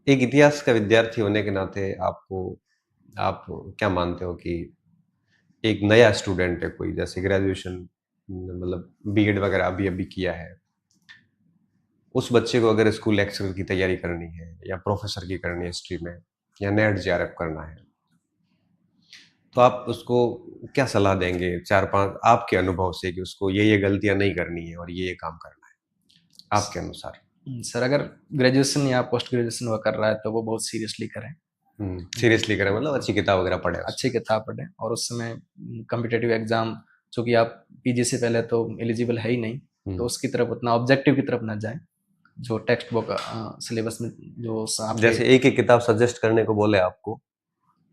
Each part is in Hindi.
एक इतिहास का विद्यार्थी होने के नाते आपको आप क्या मानते हो कि एक नया स्टूडेंट है कोई, जैसे ग्रेजुएशन मतलब बीएड वगैरह अभी अभी किया है, उस बच्चे को अगर स्कूल लेक्चरर की तैयारी करनी है या प्रोफेसर की करनी है हिस्ट्री में, या नेट जेआरएफ करना है, तो आप उसको क्या सलाह देंगे चार पांच आपके अनुभव से कि उसको ये गलतियां नहीं करनी है और ये काम करना है आपके अनुसार? सर अगर ग्रेजुएशन या पोस्ट ग्रेजुएशन वो कर रहा है तो वो बहुत सीरियसली करें। सीरियसली करें, मतलब अच्छी किताब वगैरह पढ़े अच्छी उसमें। किताब पढ़ें और उस समय कम्पिटेटिव एग्जाम, चूँकि आप पीजी से पहले तो एलिजिबल है ही नहीं, तो हम्म। उसकी तरफ उतना ऑब्जेक्टिव की तरफ ना जाएं। जो टेक्स्ट बुक सिलेबस में जो आपके। जैसे एक एक किताब सजेस्ट करने को बोले आपको,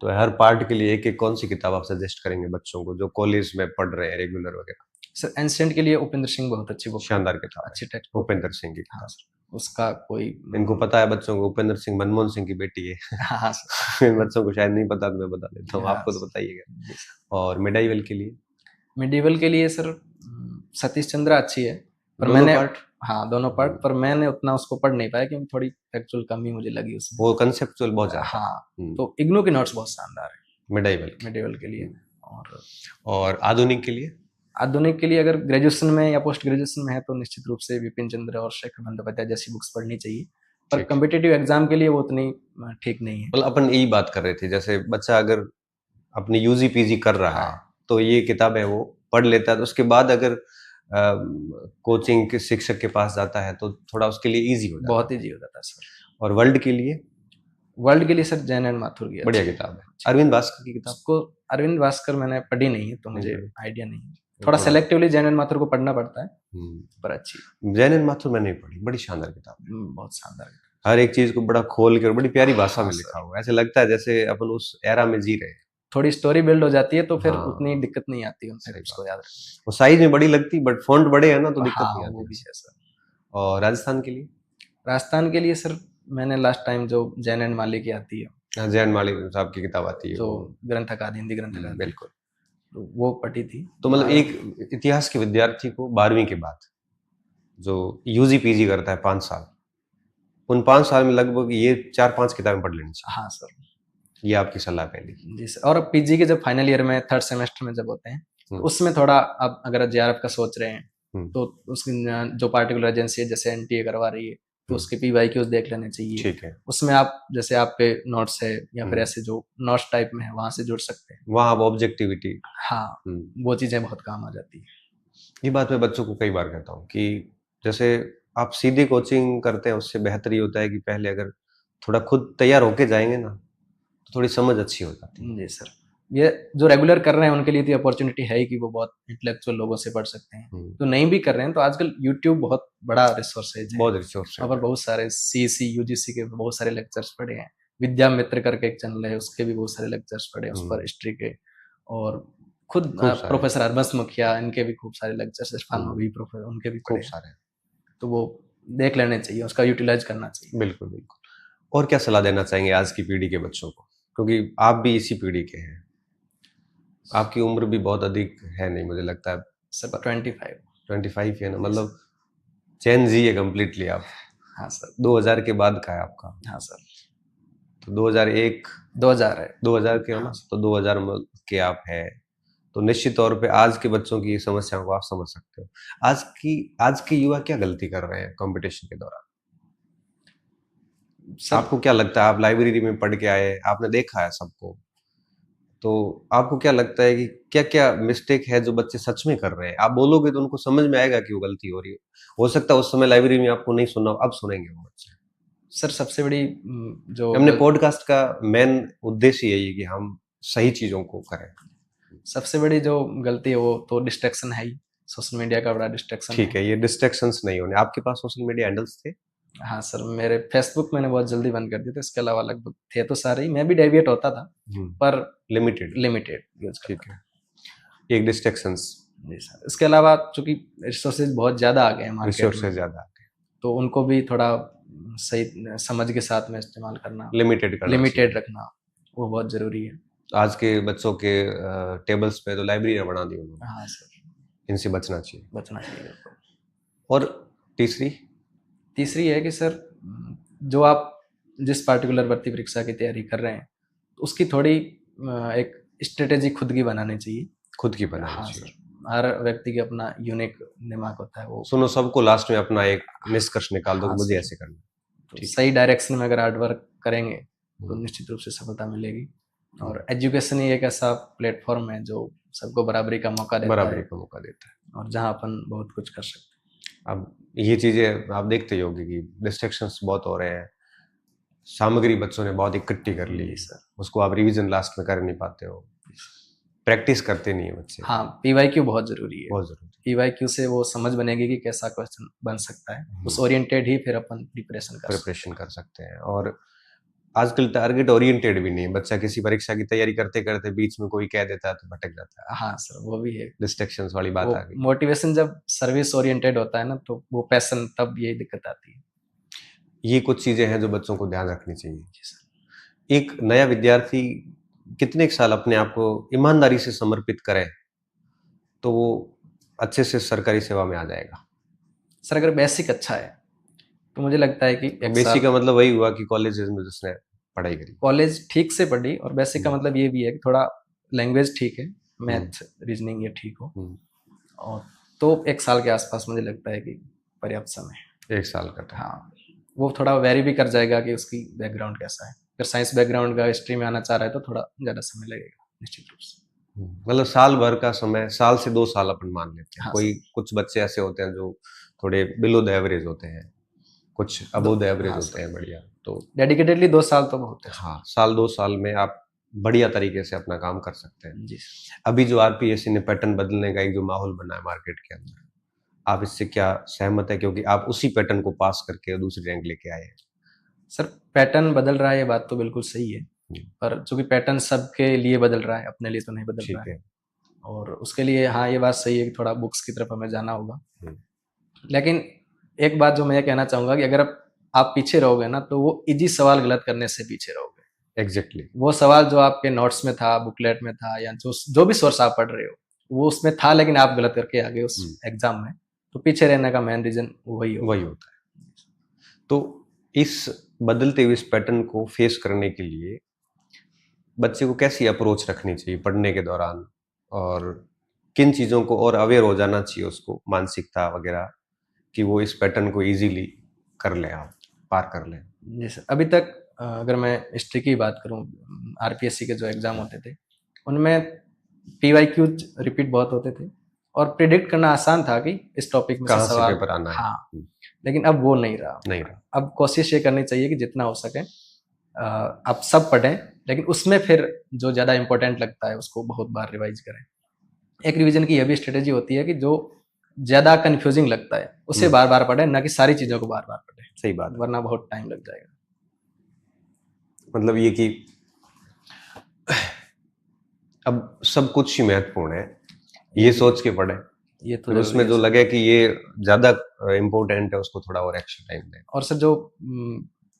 तो हर पार्ट के लिए एक एक कौन सी किताब आप सजेस्ट करेंगे बच्चों को जो कॉलेज में पढ़ रहे हैं रेगुलर वगैरह? सर एंशिएंट के लिए उपेंद्र सिंह बहुत अच्छी बुक है, शानदार किताब अच्छी टेक्स्ट है बुक है। उपेंद्र सिंह की हाँ किताब। सर, उसका कोई इनको पता है बच्चों को, उपेंद्र सिंह मनमोहन सिंह की बेटी है। हाँ सर। इन बच्चों को शायद नहीं पता, तो मैं बता देता हूँ, हाँ आपको तो सर, बताइएगा। जी सर। और मिडाइवल के लिए? मिडिवल के लिए सर सतीश चंद्रा अच्छी है, पर दोनों मैंने, पार्ट? हाँ दोनों पार्ट, पर मैंने उतना उसको पढ़ नहीं पाया क्योंकि थोड़ी फैक्चुअल कमी मुझे लगी उसमें। वो कंसेप्चुअल बहुत ज्यादा हाँ, है तो इग्नू की नोट्स बहुत शानदार मिडाइवल है की। मिडिवल के लिए। और और आधुनिक के लिए? आधुनिक के लिए अगर ग्रेजुएशन में या पोस्ट ग्रेजुएशन में है तो निश्चित रूप से विपिन चंद्र और शेखर बंदोपाध्याय जैसी बुक्स पढ़नी चाहिए, पर ठीक है। कम्पिटेटिव एग्जाम के लिए वो उतनी ठीक नहीं है। मतलब अपन यही बात कर रहे थे, जैसे बच्चा अगर अपनी यूजी पीजी कर रहा है हाँ, तो ये किताबें वो पढ़ लेता है, तो उसके बाद अगर कोचिंग के शिक्षक के पास जाता है तो थोड़ा उसके लिए इजी हो जाता बहुत है। ईजी हो जाता है सर। और वर्ल्ड के लिए? वर्ल्ड के लिए सर जैन एंड माथुर की बढ़िया अच्छी है, किताब है। अच्छी अरविंद किताब। भास्कर की किताब उसको अरविंद भास्कर मैंने पढ़ी नहीं है तो नहीं मुझे पढ़ी? आइडिया नहीं है। वो थोड़ा थोड़ा सेलेक्टिवली जैन एंड माथुर को पढ़ना पड़ता है, पर अच्छी। जैन एंड माथुर मैंने नहीं पढ़ी, बड़ी शानदार किताब है। बहुत शानदार। हर एक चीज को बड़ा खोल के और बड़ी प्यारी भाषा हाँ में सर, लिखा हुआ है, ऐसे लगता है जैसे अपन उस एरा में जी रहे हैं। थोड़ी स्टोरी बिल्ड हो जाती है तो फिर उतनी हाँ, दिक्कत नहीं आती उन सही फैक्ट्स बात। को याद रखने वो साइज में बड़ी लगती, बट फॉन्ट बड़े हैं ना, तो में। दिक्कत नहीं हाँ वो आती भी वैसे। है सर। और राजस्थान के लिए? राजस्थान के लिए सर मैंने लास्ट टाइम जो जैन एंड माली की आती है, हाँ, जैन माली साहब की किताब आती है जो वो। ग्रंथकार, हिंदी ग्रंथकार थे, बिल्कुल। तो वो पढ़ी थी। तो मतलब एक इतिहास के विद्यार्थी को 12वीं के बाद जो यूजी पीजी करता है 5 साल, उन 5 साल में लगभग ये 4-5 किताबें पढ़ लेनी चाहिए। हाँ सर, ये आपकी सलाह पहली। जी सर। और पीजी के जब फाइनल ईयर में थर्ड सेमेस्टर में जब होते हैं तो हम्म। उसमें थोड़ा, आप अगर जेआरएफ का सोच रहे हैं हम्म। तो उसकी जो पार्टिकुलर एजेंसी है जैसे एनटीए करवा रही है तो हम्म। उसके पीवाईक्यूज देख लेने चाहिए। ठीक है। उसमें आप जैसे आपके नोट्स है या फिर हम्म। ऐसे जो नोट्स टाइप में है वहां से जुड़ सकते हैं। वहाँ अब ऑब्जेक्टिविटी। हाँ, हम्म। वो चीजें बहुत काम आ जाती है। ये बात मैं बच्चों को कई बार कहता हूँ कि जैसे आप सीधी कोचिंग करते हैं, उससे बेहतर ये होता है कि पहले अगर थोड़ा खुद तैयार होके जाएंगे ना, तो थोड़ी समझ अच्छी हो जाती है। जी सर, ये जो रेगुलर कर रहे हैं उनके लिए तो अपॉर्चुनिटी है ही कि वो बहुत इंटेलेक्चुअल लोगों से पढ़ सकते हैं। हम्म। तो नहीं भी कर रहे हैं तो आजकल यूट्यूब बहुत बड़ा रिसोर्सेज है। बहुत रिसोर्स है। वहाँ पर बहुत सारे सीएससी यूजीसी के बहुत सारे लेक्चर्स पढ़े हैं। विद्या मित्र करके एक चैनल है, उसके भी बहुत सारे लेक्चर्स पढ़े हैं उस पर हिस्ट्री के। और खुद खूब सारे। प्रोफेसर हरबंस मुखिया, इनके भी खूब सारे लेक्चर्स, इरफान हम्म। नबी प्रोफेसर, उनके भी खूब पढ़े हैं। सारे। तो वो देख लेने चाहिए, उसका यूटिलाइज करना चाहिए। बिल्कुल बिल्कुल। और क्या सलाह देना चाहेंगे आज की पीढ़ी के बच्चों को, क्योंकि आप भी इसी पीढ़ी के हैं, आपकी उम्र भी बहुत अधिक है नहीं मुझे लगता है। सर 25। 25 है ना, जी सर। मतलब चैन जी है कम्प्लीटली आप। हाँ सर। 2000 के बाद का है आपका, हाँ सर। तो 2001, 2000 है। 2000 के हो ना, हाँ तो 2000 के आप हैं, तो निश्चित तौर पे आज के बच्चों की समस्याओं को आप समझ सकते हो। आज के युवा क्या गलती कर रहे हैं कंपटीशन के दौरान? सर। आपको क्या लगता है, आप लाइब्रेरी में पढ़ के आए, आपने देखा है सबको, तो आपको क्या लगता है कि क्या क्या मिस्टेक है जो बच्चे सच में कर रहे हैं? आप बोलोगे तो उनको समझ में आएगा कि वो गलती हो रही है। हो सकता है उस समय लाइब्रेरी में आपको नहीं सुना हो, अब सुनेंगे वो बच्चे। सर सबसे बड़ी जो हमने पॉडकास्ट का मेन उद्देश्य यही है कि हम सही चीजों को करें। सबसे बड़ी जो गलती है वो तो डिस्ट्रैक्शन है ही। सोशल मीडिया का बड़ा डिस्ट्रैक्शन ठीक है। है, ये डिस्ट्रैक्शंस नहीं होने। आपके पास सोशल मीडिया हैंडल्स थे? हाँ सर, मेरे फेसबुक मैंने बहुत जल्दी बंद कर दिए थे, इसके अलावा लगभग थे तो सारे ही, मैं भी डेविएट होता था पर लिमिटेड। लिमिटेड यूज करता ठीक है। था। एक डिस्ट्रैक्शंस। जी सर, इसके अलावा चूंकि रिसोर्सेज बहुत ज़्यादा आ गए हैं मार्केट रिसोर्स में, से ज्यादा तो उनको भी थोड़ा सही समझ के साथ में इस्तेमाल करना, लिमिटेड करना लिमिटेड चाहिए। रखना, वो बहुत ज़रूरी है। आज के बच्चों के टेबल्स पे तो लाइब्रेरी बना दी उन्होंने, हाँ सर, इनसे बचना चाहिए। बचना चाहिए बिल्कुल। और तीसरी? तीसरी है कि सर जो आप जिस पार्टिकुलर भर्ती परीक्षा की तैयारी कर रहे हैं, तो उसकी थोड़ी एक स्ट्रेटेजी खुद की बनानी चाहिए। खुद की बनानी हाँ चाहिए। सर, हर व्यक्ति के अपना यूनिक दिमाग होता है वो। सुनो, सबको लास्ट में अपना एक निष्कर्ष निकाल दो हाँ कि मुझे सर, ऐसे करना है। तो ठीक सही डायरेक्शन में अगर हार्ड वर्क करेंगे तो हम्म, निश्चित रूप से सफलता मिलेगी। और एजुकेशन ही एक ऐसा प्लेटफॉर्म है जो सबको बराबरी का मौका देता बराबरी है, का मौका देता है। और जहाँ अपन बहुत कुछ कर सकते अब ये चीजें आप देखते ही होंगे कि डिस्ट्रैक्शंस बहुत हो रहे हैं, सामग्री बच्चों ने बहुत इकट्ठी कर हैं। ली, जी सर। उसको आप रिवीजन लास्ट में कर नहीं पाते हो, प्रैक्टिस करते नहीं है बच्चे। हाँ, पीवाईक्यू बहुत जरूरी है। बहुत जरूरी पीवाईक्यू से वो समझ बनेगी कि कैसा क्वेश्चन बन सकता है, है। उस ओरिएंटेड ही फिर अपन प्रिपरेशन कर सकते प्रिपरेशन कर सकते हैं। और आजकल टारगेट ओरिएंटेड भी नहीं है, बच्चा किसी परीक्षा की तैयारी करते करते बीच में कोई कह देता है तो भटक जाता है। हैं। हाँ सर, वो भी है। डिस्ट्रैक्शंस वाली बात वो आ गई। मोटिवेशन जब सर्विस ओरिएंटेड होता है ना, तो वो पैशन, तब यही दिक्कत आती है। ये कुछ चीजें हैं जो बच्चों को ध्यान रखनी चाहिए। जी सर। एक नया विद्यार्थी कितने एक साल अपने आप को ईमानदारी से समर्पित करे तो वो अच्छे से सरकारी सेवा में आ जाएगा? सर अगर बेसिक अच्छा है तो मुझे लगता है कि तो एक बेसिक साल का मतलब वही हुआ कि कॉलेज में जिसने पढ़ाई करी। कॉलेज ठीक से पढ़ी, और बेसिक का हम्म, मतलब ये भी है कि थोड़ा लैंग्वेज ठीक है, हम्म, मैथ रीजनिंग ये ठीक हो, हम्म। और तो एक साल के आसपास मुझे लगता है कि पर्याप्त समय है। एक साल का टाइम। हाँ, वो थोड़ा वेरी भी कर जाएगा कि उसकी बैकग्राउंड कैसा है। अगर साइंस बैकग्राउंड का हिस्ट्री में आना चाह रहा है तो थोड़ा ज़्यादा समय लगेगा निश्चित रूप से। मतलब साल भर का समय, साल से 2 साल अपन मान लेते हैं। हाँ कोई सर। कुछ बच्चे ऐसे होते हैं जो थोड़े बिलो द एवरेज होते हैं, कुछ अबव द एवरेज हाँ होते सर, हैं, बढ़िया। तो डेडिकेटेडली 2 साल तो बहुत है सर। हाँ, साल 2 साल में आप बढ़िया तरीके से अपना काम कर सकते हैं। जी सर। अभी जो आरपीएससी ने पैटर्न बदलने का एक जो माहौल बना है मार्केट के अंदर, आप इससे क्या सहमत है? क्योंकि आप उसी पैटर्न को पास करके दूसरी रैंक लेके आए हैं। सर पैटर्न बदल रहा है, ये बात तो बिल्कुल सही है, जी, पर चूंकि पैटर्न सबके लिए बदल रहा है, अपने लिए तो नहीं बदल रहा ठीक है। है। और उसके लिए हाँ, ये बात सही है कि थोड़ा बुक्स की तरफ हमें जाना होगा। हम्म, लेकिन एक बात जो मैं ये कहना चाहूंगा कि अगर आप पीछे रहोगे ना, तो वो इजी सवाल गलत करने से पीछे रहोगे। एग्जैक्टली। वो सवाल जो आपके नोट्स में था, बुकलेट में था, या जो जो भी सोर्स आप पढ़ रहे हो, वो उसमें था, लेकिन आप गलत करके आ गए उस एग्जाम में, तो पीछे रहने का मेन रीजन वही वही होगा। होता है। तो इस बदलते हुए इस पैटर्न को फेस करने के लिए बच्चे को कैसी अप्रोच रखनी चाहिए पढ़ने के दौरान, और किन चीज़ों को और अवेयर हो जाना चाहिए उसको, मानसिकता वगैरह, कि वो इस पैटर्न को इजीली कर ले, आप पार कर लें? जी सर, अभी तक अगर मैं हिस्ट्री की बात करूं, आरपीएससी के जो एग्जाम होते थे, उनमें पीवाईक्यू रिपीट बहुत होते थे, और प्रिडिक्ट करना आसान था कि इस टॉपिक में से कहाँ से सवाल। पेपर आना है। हाँ, लेकिन अब वो नहीं रहा। नहीं रहा। अब कोशिश ये करनी चाहिए कि जितना हो सके आप सब पढ़ें, लेकिन उसमें फिर जो ज़्यादा इंपॉर्टेंट लगता है उसको बहुत बार रिवाइज करें। एक रिवीजन की यह भी स्ट्रेटेजी होती है कि जो ज़्यादा कंफ्यूजिंग लगता है उसे बार बार पढ़ें, ना कि सारी चीज़ों को बार बार पढ़ें, सही बात है। वरना बहुत टाइम लग जाएगा। मतलब ये कि अब सब कुछ ही महत्वपूर्ण है, ये सोच के पढ़े, ये तो फिर जरूरी उसमें है जो सर। लगे कि ये ज्यादा इम्पोर्टेंट है उसको थोड़ा और एक्स्ट्रा टाइम दें। और सर जो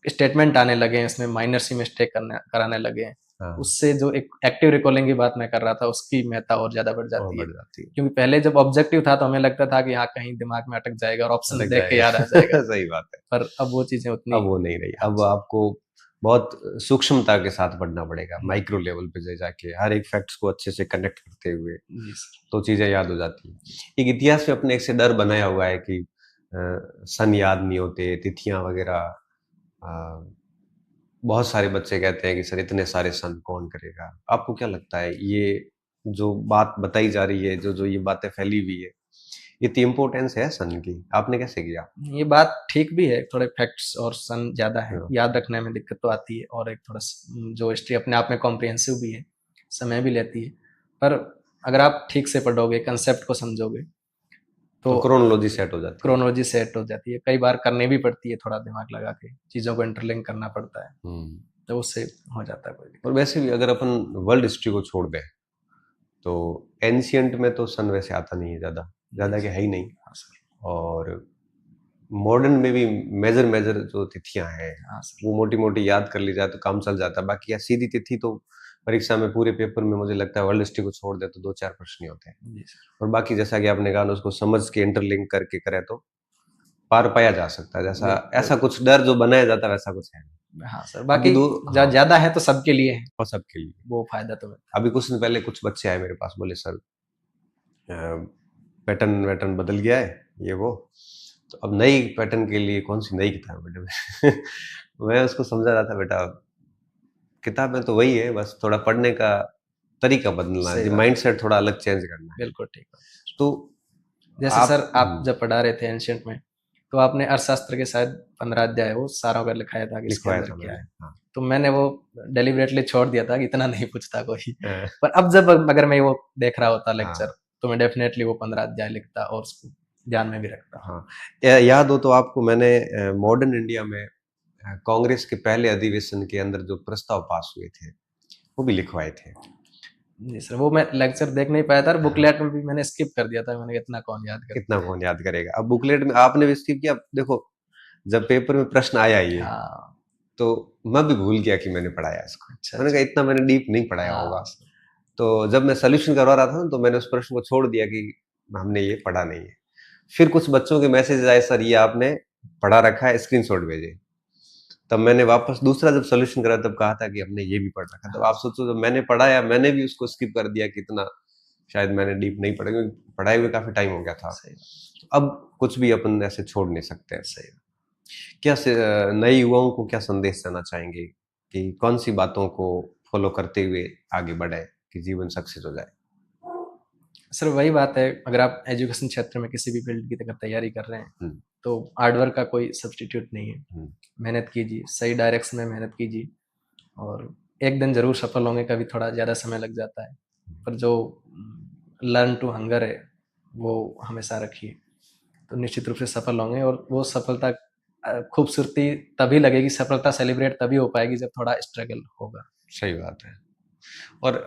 स्टेटमेंट आने लगे हैं इसमें, माइनर सी मिस्टेक कराने लगे हैं, हाँ, उससे जो एक एक्टिव रिकॉलिंग की बात मैं कर रहा था, उसकी महत्ता और ज्यादा बढ़ और जाती है। बढ़ जाती है। क्योंकि पहले जब ऑब्जेक्टिव था तो हमें लगता था कि हाँ, कहीं दिमाग में अटक जाएगा और ऑप्शन लग देख के जाएगा। याद आ जाएगा। सही बात है। पर अब वो चीजें उतनी। अब वो नहीं रही, हाँ अब आपको बहुत सूक्ष्मता के साथ पढ़ना पड़ेगा, जी। माइक्रो लेवल पे जाके हर एक फैक्ट्स को अच्छे से कनेक्ट करते हुए, जी सर। तो चीजें याद हो जाती हैं। एक इतिहास में अपने एक से डर बनाया हुआ है कि सन याद नहीं होते, तिथियां वगैरह। बहुत सारे बच्चे कहते हैं कि सर इतने सारे सन कौन करेगा? आपको क्या लगता है, ये जो बात बताई जा रही है, जो जो ये बातें फैली हुई है, इतनी इम्पोर्टेंस है सन की? आपने कैसे किया? ये बात ठीक भी है, थोड़े फैक्ट्स और सन ज्यादा है, हाँ, याद रखने में दिक्कत तो आती है, और एक थोड़ा जो हिस्ट्री अपने आप में कॉम्प्रिहेंसिव भी है, समय भी लेती है। पर अगर आप ठीक से पढ़ोगे, कंसेप्ट को समझोगे, तो तो क्रोनोलॉजी सेट हो जाती है। क्रोनोलॉजी सेट हो जाती है। कई बार करनी भी पड़ती है, थोड़ा दिमाग लगा के चीज़ों को इंटरलिंक करना पड़ता है, तो उससे हो जाता है कोई दिक्कत। और वैसे भी अगर अपन वर्ल्ड हिस्ट्री को छोड़ दें तो एंशियंट में तो सन वैसे आता नहीं है, ज़्यादा ज़्यादा के है ही नहीं। हाँ सर। और मॉडर्न में भी मेजर मेजर जो तिथियां हैं हाँ सर। वो मोटी मोटी याद कर ली जाए तो काम चल जाता है। बाकी या सीधी तिथि तो परीक्षा में पूरे पेपर में मुझे लगता है वर्ल्ड हिस्ट्री को छोड़ दे तो 2-4 प्रश्न ही होते हैं। जी सर। और बाकी जैसा कि आपने कहा ना, उसको समझ के इंटरलिंक करके करे तो पार पाया जा सकता है, जैसा ऐसा कुछ डर जो बनाया जाता है वैसा कुछ है नहीं। हाँ सर, अभी बाकी हाँ, ज़्यादा है तो सबके लिए है, और सबके लिए। वो फ़ायदा तो मिलता है। अभी कुछ दिन पहले कुछ बच्चे आए मेरे पास, बोले सर पैटर्न वैटर्न बदल गया है, ये वो। तो अब नई पैटर्न के लिए कौन सी नई किताब बेटे? मैं उसको समझा रहा था, बेटा किताबें तो वही है, बस थोड़ा पढ़ने का तरीका बदलना है, सही बात, माइंडसेट थोड़ा अलग चेंज करना है। बिल्कुल ठीक बात। तो जैसे आप सर आप जब पढ़ा रहे थे एंशिएंट में, तो आपने अर्थशास्त्र के शायद 15 अध्याय वो सारा अगर लिखाया था कि इसके लिखवाया अंदर था क्या मैंने, है। हाँ। तो मैंने वो डेलिबरेटली छोड़ दिया था कि इतना नहीं पूछता कोई। हाँ, पर अब जब अगर मैं वो देख रहा होता लेक्चर, हाँ, तो मैं डेफिनेटली वो 15 अध्याय लिखता और उसको ध्यान में भी रखता। हाँ। याद हो तो आपको, मैंने मॉडर्न इंडिया में कांग्रेस के पहले अधिवेशन के अंदर जो प्रस्ताव पास हुए थे वो भी लिखवाए थे। जी सर, वो मैं लेक्चर देख नहीं पाया था और हाँ, बुकलेट में भी मैंने स्किप कर दिया था, मैंने कहा इतना कौन याद करेगा। कितना कौन याद करेगा। अब बुकलेट में आपने भी स्किप किया, देखो जब पेपर में प्रश्न आया ये, हाँ, तो मैं भी भूल गया कि मैंने पढ़ाया इसको। अच्छा, मैंने कहा अच्छा। इतना मैंने डीप नहीं पढ़ाया होगा। हाँ, तो जब मैं सॉल्यूशन करवा रहा था ना, तो मैंने उस प्रश्न को छोड़ दिया कि हमने ये पढ़ा नहीं है। फिर कुछ बच्चों के मैसेज आए, सर ये आपने पढ़ा रखा है, स्क्रीनशॉट भेजे। तब मैंने वापस दूसरा जब सॉल्यूशन करा तब कहा था कि हमने ये भी पढ़ रखा। तब आप सोचो, जब मैंने पढ़ाया मैंने भी उसको स्किप कर दिया, कितना शायद मैंने डीप नहीं पढ़ा, क्योंकि पढ़ाए हुए काफी टाइम हो गया था। सही बात, अब कुछ भी अपन ऐसे छोड़ नहीं सकते हैं। सही बात। क्या नए युवाओं को क्या संदेश देना चाहेंगे कि कौन सी बातों को फॉलो करते हुए आगे बढ़े कि जीवन सक्सेस हो जाए? सर वही बात है, अगर आप एजुकेशन क्षेत्र में किसी भी फील्ड की अगर तैयारी कर रहे हैं, हम्म, तो हार्ड वर्क का कोई सब्स्टिट्यूट नहीं है। हम्म, मेहनत कीजिए, सही डायरेक्शन में मेहनत कीजिए और एक दिन ज़रूर सफल होंगे, कभी थोड़ा ज़्यादा समय लग जाता है। पर जो लर्न टू हंगर है, वो हमेशा रखिए, तो निश्चित रूप से सफल होंगे और वो सफलता खूबसूरती तभी लगेगी, सफलता सेलिब्रेट तभी हो पाएगी जब थोड़ा स्ट्रगल होगा। सही बात है। और